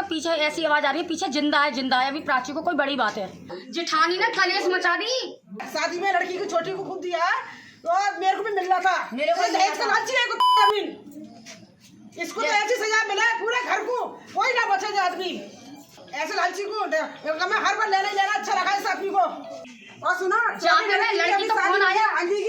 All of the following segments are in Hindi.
पीछे ऐसी आवाज आ रही है, पीछे जिंदा है। अभी प्राची को कोई बड़ी बात है। जेठानी ने कलेश मचा दी। शादी में लड़की की छोटी को खूब दिया तो मेरे को भी मिल रहा था। मेरे को इसको तो ऐसी सजा मिला पूरे घर को, कोई ना बचे जो आदमी ऐसे लालची को। मैं हर बार लेना अच्छा लगा इस आदमी को। और सुना लड़की का फोन आया,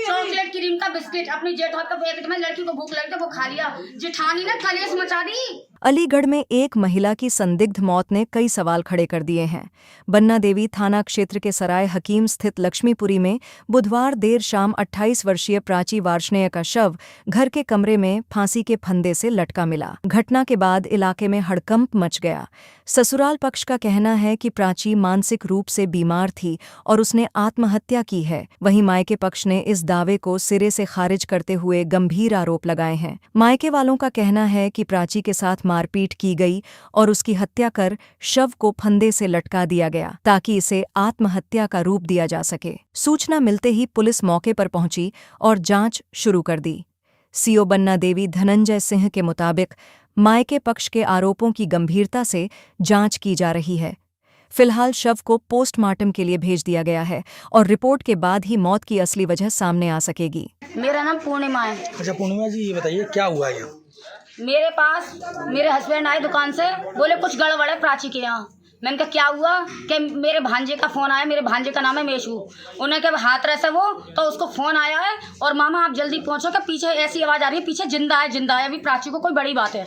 चॉकलेट क्रीम का बिस्किट अपनी जेठा का पैकेट में, लड़की को भूख लगी तो वो खा लिया। जेठानी ने कलेश मचा दी। अलीगढ़ में एक महिला की संदिग्ध मौत ने कई सवाल खड़े कर दिए हैं। बन्ना देवी थाना क्षेत्र के सराय हकीम स्थित लक्ष्मीपुरी में बुधवार देर शाम 28 वर्षीय प्राची वार्ष्णेय का शव घर के कमरे में फांसी के फंदे से लटका मिला। घटना के बाद इलाके में हड़कंप मच गया। ससुराल पक्ष का कहना है कि प्राची मानसिक रूप से बीमार थी और उसने आत्महत्या की है। वहीं मायके पक्ष ने इस दावे को सिरे से खारिज करते हुए गंभीर आरोप लगाए हैं। मायके वालों का कहना है कि प्राची के साथ मारपीट की गई और उसकी हत्या कर शव को फंदे से लटका दिया गया ताकि इसे आत्महत्या का रूप दिया जा सके। सूचना मिलते ही पुलिस मौके पर पहुंची और जांच शुरू कर दी। सीओ बन्ना देवी धनंजय सिंह के मुताबिक मायके पक्ष के आरोपों की गंभीरता से जांच की जा रही है। फिलहाल शव को पोस्टमार्टम के लिए भेज दिया गया है और रिपोर्ट के बाद ही मौत की असली वजह सामने आ सकेगी। मेरा नाम पूर्णिमा है। अच्छा पूर्णिमा जी, ये बताइए क्या हुआ है? मेरे पास मेरे हस्बैंड आए दुकान से, बोले कुछ गड़बड़ है प्राची के यहाँ। मैंने कहा क्या हुआ? कि मेरे भांजे का फ़ोन आया, मेरे भांजे का नाम है मेशू। उन्हें क्या हाथ रहे वो, तो उसको फ़ोन आया है और मामा आप जल्दी पहुँचो कि पीछे ऐसी आवाज़ आ रही है, पीछे जिंदा है। अभी प्राची को कोई बड़ी बात है।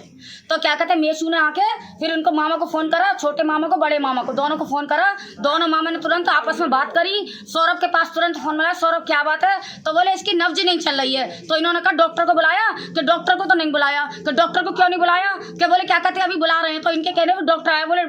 तो क्या कहते हैं, मेशू ने आके फिर उनको मामा को फ़ोन करा, छोटे मामा को बड़े मामा को, दोनों को फ़ोन करा। दोनों मामा ने तुरंत आपस में बात करी। सौरभ के पास तुरंत फ़ोन मिला, सौरभ क्या बात है? तो बोले इसकी नब्ज नहीं चल रही है। तो इन्होंने कहा डॉक्टर को बुलाया, कि डॉक्टर को तो नहीं बुलाया। कि डॉक्टर को क्यों नहीं बुलाया? कि बोले क्या कहते हैं अभी बुला रहे हैं। तो इनके कहने पर डॉक्टर आया। बोले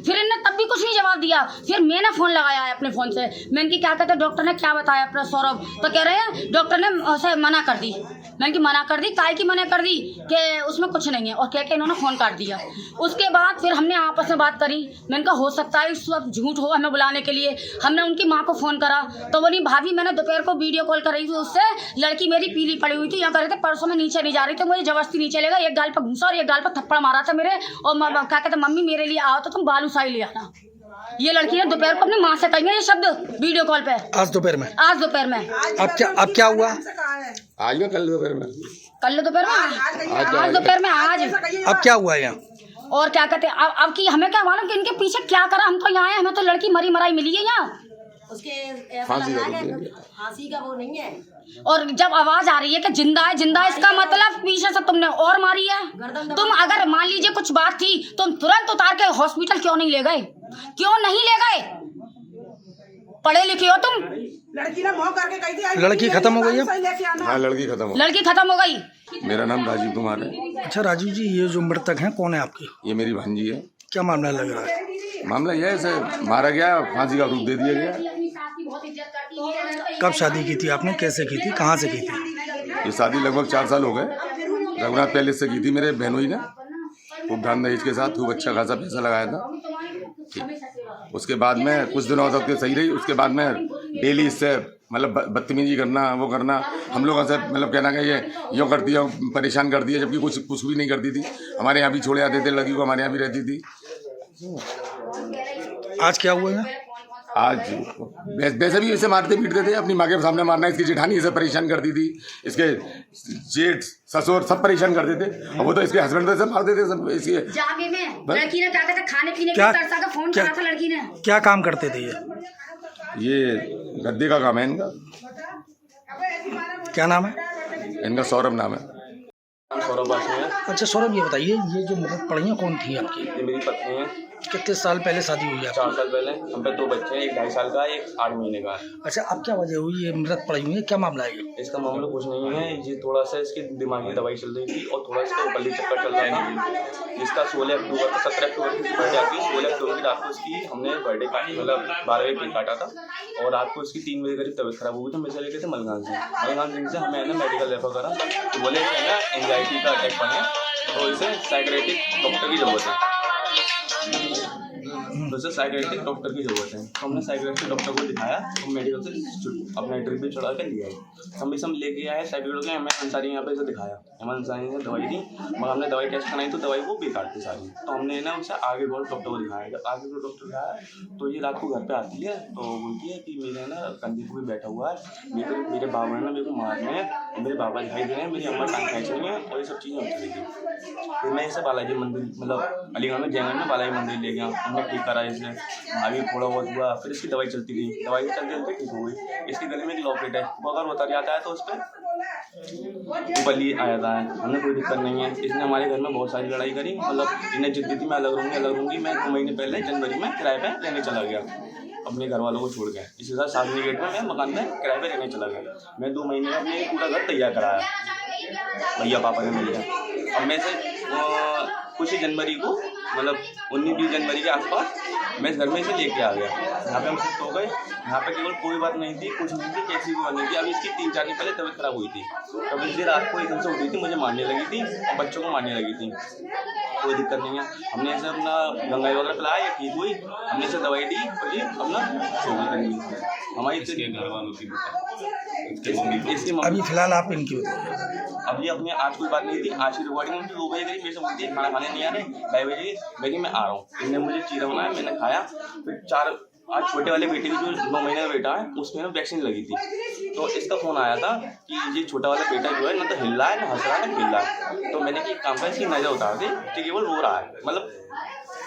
फिर इनने तब भी कुछ नहीं जवाब दिया। फिर मैंने फ़ोन लगाया है अपने फ़ोन से। मैंने कि क्या कहते हैं डॉक्टर ने क्या बताया अपना सौरभ? तो कह रहे हैं डॉक्टर ने उसे मना कर दी। मैंने कि मना कर दी, काय की मना कर दी? कि उसमें कुछ नहीं है। और कह के इन्होंने फ़ोन काट दिया। उसके बाद फिर हमने आपस में बात करी। मैंने कहा हो सकता है सब झूठ हो हमें बुलाने के लिए। हमने उनकी माँ को फ़ोन करा तो बोली भाभी मैंने दोपहर को वीडियो कॉल कर रही थी उससे, लड़की मेरी पीली पड़ी हुई थी, यहाँ कर रहे थे परसों में नीचे नहीं जा रही थी, मुझे जबरदस्ती नीचे लेगा, एक गाल पर घूसा और एक गाल पर थप्पड़ मारा था मेरे। और क्या कहते मम्मी मेरे लिए आओ तो तुम बालूशाही ले आना। ये लड़की ने दोपहर को अपनी माँ से कही है ये शब्द वीडियो कॉल पे। आज दोपहर में अब क्या हुआ? आज में कल दोपहर में आज अब क्या हुआ यहाँ? और क्या कहते हैं अब की हमें क्या मालूम कि इनके पीछे क्या करा। हम तो यहाँ आए, हमें तो लड़की मरी मराई मिली है यहाँ। उसके फांसी का वो नहीं है। और जब आवाज आ रही है कि जिंदा है, इसका मतलब पीछे से तुमने और मारी है। तुम अगर मान लीजिए कुछ बात थी तुम तुरंत उतार के हॉस्पिटल क्यों नहीं ले गए? पढ़े लिखे हो तुम। लड़की ने मोह करके कही थी लड़की खत्म हो गई है? हाँ लड़की खत्म हो गई। मेरा नाम राजीव कुमार है। अच्छा राजीव जी, ये जो मृतक हैं कौन है आपकी? ये मेरी भांजी है। क्या मामला लग रहा है? मामला यह है इसे मारा गया, फांसी का रूप दे दिया गया। कब शादी की थी आपने, कैसे की थी, कहाँ से की थी? ये शादी लगभग 4 साल हो गए। रघुनाथ पैलेस से की थी मेरे बहनोई ने, खूब धान दहेज के साथ, खूब अच्छा खासा पैसा लगाया था। उसके बाद में कुछ दिनों तक तो सही रही। उसके बाद में डेली इससे मतलब बदतमीजी करना, वो करना, हम लोगों से मतलब कहना कि ये यूँ करती है, परेशान करती है, जबकि कुछ भी नहीं करती थी। हमारे यहाँ भी छोड़े आते थे, लड़की को हमारे यहाँ भी रहती थी। आज क्या हुआ है? आज वैसे भी इसे मारते पीटते थे, अपनी माँ के सामने मारना। इसकी जेठानी इसे परेशान करती थी, इसके जेठ ससुर सब परेशान करते थे। और वो तो इसके हस्बैंड से मारते थे सब। इसके लड़की ने क्या कहते खाने पीने का फोन करा था। लड़की ने क्या काम करते थे? ये गद्दे का काम है इनका। क्या नाम है इनका? सौरभ नाम है। सौरभ है। अच्छा सौरभ, ये बताइए ये जो मृतक पड़ियाँ कौन थी आपकी? ये मेरी पत्नी है। कितने साल पहले शादी हुई है? 4 साल पहले। हम पे 2 बच्चे हैं, एक 2.5 साल का है, एक 8 महीने का है। अच्छा, अब क्या वजह हुई ये मृत पड़ी हुई है, क्या मामला है? इसका मामला कुछ नहीं है, ये थोड़ा सा इसकी दिमागी दवाई चल रही थी और थोड़ा इसका ऊपरली चक्कर चल रहा था। इसका 16 अक्टूबर को 17 अक्टूबर की बर्थडे आती है। 16 अक्टूबर की रात को इसकी हमने बर्थडे काटी, मतलब 12 बजे केक काटा था। और रात को इसकी 3 बजे करीब तबीयत खराब हुई तो मैं चले गए थे मलगान सिंह से हमें ना मेडिकल रेफर करा। तो बोले इसे ना एंजाइटी का अटैक बना है, तो इसे साइकेट्रिक डॉक्टर की जरूरत है। तो उसे साइकियाट्रिक डॉक्टर की जरूरत है। तो हमने साइकियाट्रिक डॉक्टर को दिखाया, तो मेडिकल से अपना ट्रिप भी चढ़ा कर लिया है। हम भी सब लेके आए साइकियाट्रिक के, हमें अंसारी यहाँ पे इसे दिखाया, हमें अंसारी ने दवाई दी, मगर हमने दवाई टेस्ट कराई तो दवाई वो बेकार थी सारी। तो हमने ना उसे आगे बहुत डॉक्टर को दिखाया। जब आगे को डॉक्टर दिखाया तो ये रात को घर पे आती है, तो बोलती है कि मेरे ना कंधे को भी बैठा हुआ है, मेरे बाबा ने मेरे को मारने हैं, मेरे बाबा दिखाई दे रहे हैं, मेरी अम्मा टांग खींच रही है, और ये सब चीज़ें होती थी। फिर मैं इसे बालाजी मंदिर, मतलब अलीगढ़ में जयगढ़ में बालाजी मंदिर ले गया, हमने ठीक करा इसे, अभी थोड़ा बहुत हुआ, फिर इसकी दवाई चलती रही, दवाई चलते चलते ठीक हो गई। इसके गले में एक लॉकेट है, वो अगर उतर जाता है तो उस पर बली आ जाता है। हमने कोई दिक्कत नहीं है। इसने हमारे घर में बहुत सारी लड़ाई करी, मतलब इन्हें जिद दी थी मैं अलग रहूँगी। मैं 2 महीने पहले जनवरी में किराए पे रहने चला गया अपने घर वालों को छोड़ के। इसके साथ सामने गेट में मैं मकान में किराए पे रहने चला गया। मैं 2 महीने में अपने पूरा घर तैयार कराया, भैया पापा ने मिल गया। अब मैं से कुछ ही जनवरी को, मतलब 19-20 जनवरी के आसपास मैं इस घर में इसे लेके आ गया। यहाँ पे हम शिफ्ट हो गए। यहाँ पे केवल कोई बात नहीं थी, कुछ नहीं थी, कैसी भी बात नहीं थी। अभी इसकी 3-4 दिन पहले तबीयत खराब हुई थी, तब इसलिए रात को एकदम से उठी थी, मुझे मारने लगी थी और बच्चों को मारने लगी थी। कोई दिक्कत नहीं है। हमने इसे अपना गंगाई वगैरह पिलाया, ये ठीक हुई, हमने इसे दवाई दी और ये अपना सो गई करनी। हमारी घर वालों की अभी फिलहाल आप इनकी बताइए। अब ये अपने आज कोई बात नहीं थी। आज की रिकॉर्डिंग में 2 बजे गई, मेरे से बोलती है खाना खाने नहीं आ रहे, 2 बजे गई मैं आ रहा हूँ। इनने मुझे चीरा बनाया, मैंने खाया। फिर आज छोटे वाले बेटे की जो 9 महीने का बेटा है उसमें ना वैक्सीन लगी थी, तो इसका फ़ोन आया था कि ये छोटा वाला बेटा जो है ना तो हिल रहा है, ना हंस रहा है, ना खेल रहा है। तो मैंने कि काम का इसकी नज़र उतार दी कि केवल रो रहा है, मतलब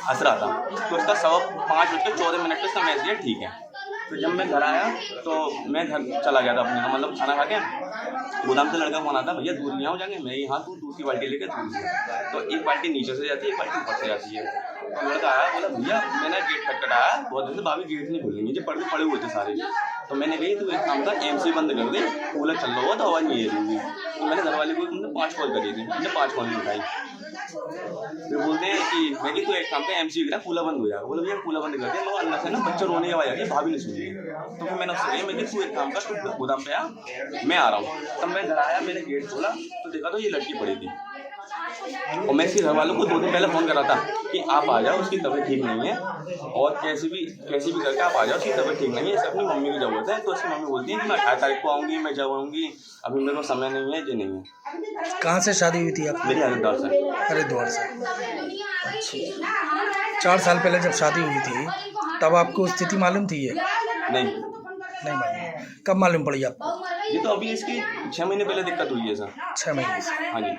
हंस रहा था। तो इसका 5:14 पर इसका मैसेज है ठीक है। फिर जब मैं घर आया तो मैं घर चला गया था अपने का, मतलब खाना खा के गोदाम से लड़का फोन आता, भैया दूध नहीं आओ जाएंगे। मैं यहाँ तू दूसरी बाल्टी लेके दूध से, तो एक बाल्टी नीचे से जाती है, एक बाल्टी ऊपर से जाती है। तो लड़का आया, बोला भैया मैंने गेट खटखटाया, बहुत दिन से भाभी गेट नहीं खोलेंगे, जो पड़े हुए थे सारे। तो मैंने कही तू एक काम था, MC बंद कर दे, कूलर चल रहा हुआ तो आवाज़ नहीं आ रही। तो मैंने घर वाले को 5 कॉल करी थी, मैंने 5 कॉल नहीं उठाई। फिर बोलते हैं कि मैं कि तू एक काम पे MC गिरा, कूलर बंद हो जाएगा। बोला भैया कूलर बंद कर दिया, मगर अंदर से ना बच्चा रोने की आवाज़ आ रही है, भाभी नहीं सुनी। तो फिर मैंने उससे कहा, मैं कि तू एक काम कर, तू गोदाम पे आ, मैं आ रहा हूँ। तब मैं घर आया, मैंने गेट खोला तो देखा तो ये लड़की पड़ी थी। और मैं इसके घर वालों को 2 दिन पहले फ़ोन करा था कि आप आ जाओ, उसकी तबीयत ठीक नहीं है, और कैसे भी करके आप आ जाओ, उसकी तबीयत ठीक नहीं है, इसे अपनी मम्मी की ज़रूरत है। तो उसकी मम्मी बोलती है कि मैं 18 तारीख को आऊँगी, मैं जब आऊँगी, अभी मेरे को समय नहीं है, ये नहीं है। कहाँ से शादी हुई थी आपकी? मेरी हरिद्वार से। हरिद्वार से। अच्छा, 4 साल पहले जब शादी हुई थी तब आपको स्थिति मालूम थी? ये नहीं मालूम। कब मालूम पड़ी आपको? ये तो अभी इसकी 6 महीने पहले दिक्कत हुई है सर। 6 महीने से? हाँ जी,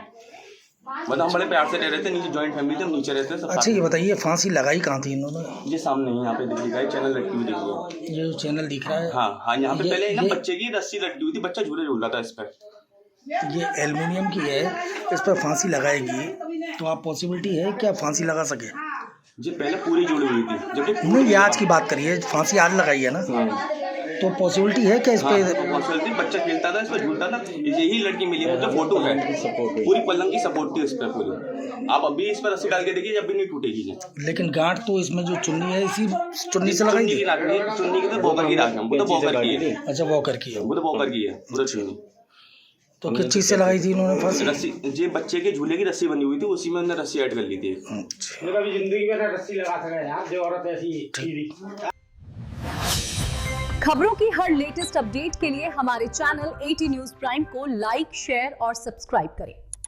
मतलब हम बड़े प्यार से रह रहे थे, नीचे जॉइंट फैमिली थे, हम नीचे रहते सब। अच्छा ये बताइए, फांसी लगाई कहाँ थी इन्होंने? ये सामने ही यहाँ पे दिख रहा है, चैनल लटकी हुई दिख रही है। ये चैनल दिख रहा है? हाँ, यहाँ पे पहले ना बच्चे की रस्सी लटकी हुई थी, बच्चा झूले झूल रहा था इस पर। ये एल्युमिनियम की है, इस पर फांसी लगाएगी तो आप पॉसिबिलिटी है क्या फांसी लगा सके? जी पहले पूरी जुड़ी हुई थी, जब नहीं आज की बात करिए, फांसी आज लगाई है ना, तो पॉसिबिलिटी है क्या इस पे? पॉसिबिलिटी, बच्चा खेलता था, इस पर झूलता था, यही लड़की मिली है, जो फोटो है, पूरी पलंग की सपोर्ट थी इस पर पूरी। आप अभी इस पर रस्सी डाल के देखिए, जब भी नहीं टूटेगी। लेकिन गांठ तो इसमें जो चुन्नी है इसी चुन्नी से लगाई थी? चुन्नी की तो बॉकर की राख है, वो तो बॉकर की है। अच्छा बॉकर की है, वो तो बॉकर की है पूरा चुन्नी। तो किस चीज़ से लगाई थी इन्होंने फांसी? रस्सी, जो बच्चे के झूले की रस्सी बनी हुई थी, उसी में उन्होंने रस्सी ऐड कर ली थी। कभी जिंदगी में रस्सी लगा सके यार, जो औरत ऐसी। खबरों की हर लेटेस्ट अपडेट के लिए हमारे चैनल 80 न्यूज़ प्राइम को लाइक, शेयर और सब्सक्राइब करें।